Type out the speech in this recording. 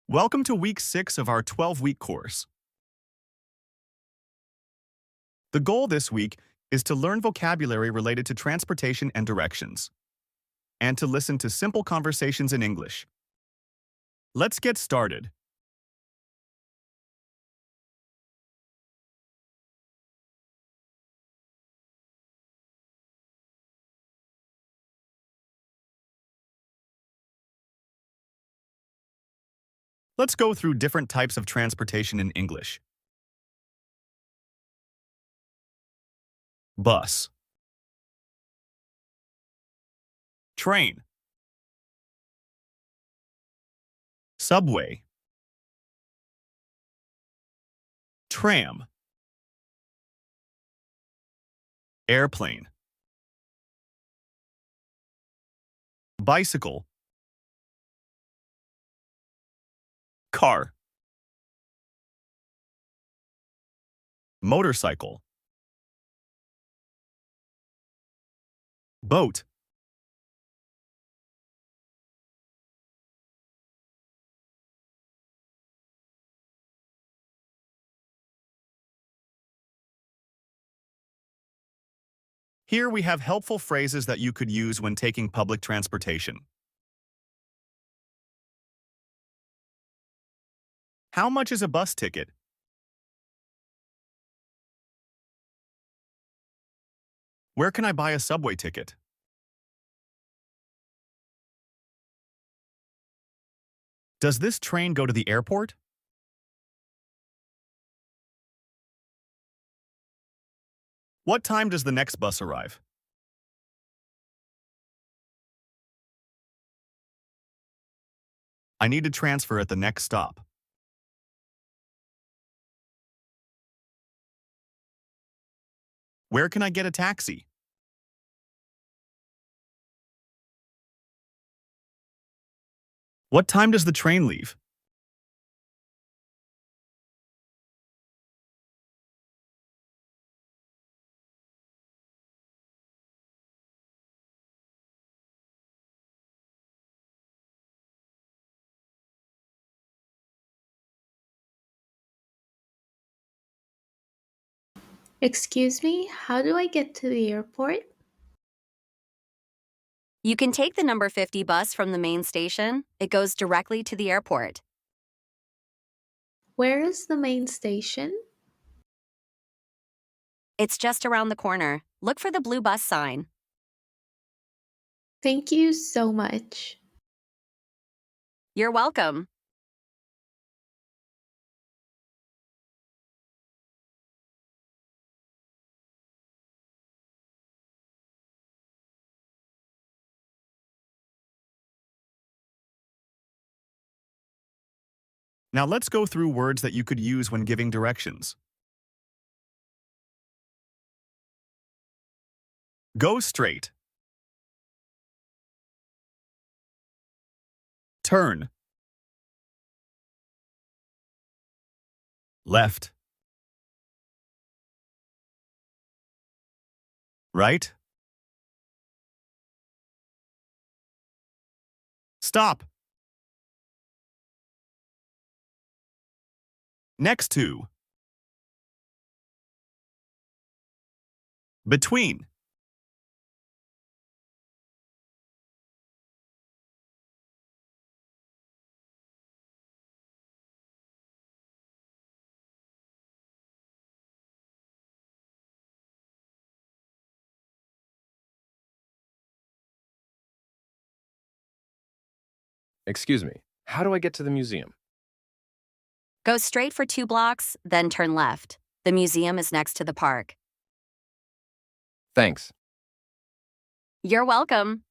Welcome to week 6 of our 12-week course. The goal this week is to learn vocabulary related to transportation and directions, and to listen to simple conversations in English. Let's get started. Let's go through different types of transportation in English. Bus, train, subway, tram, airplane, bicycle, car, motorcycle, boat, Here we have helpful phrases that you could use when taking public transportation. How much is a bus ticket? Where can I buy a subway ticket? Does this train go to the airport? What time does the next bus arrive? I need to transfer at the next stop. Where can I get a taxi? What time does the train leave? Excuse me, how do I get to the airport? You can take the number 50 bus from the main station. It goes directly to the airport. Where is the main station? It's just around the corner. Look for the blue bus sign. Thank you so much. You're welcome. Now let's go through words that you could use when giving directions. Go straight. Turn. Left. Right. Stop. Next to. Between. Excuse me, how do I get to the museum? Go straight for 2 blocks, then turn left. The museum is next to the park. Thanks. You're welcome.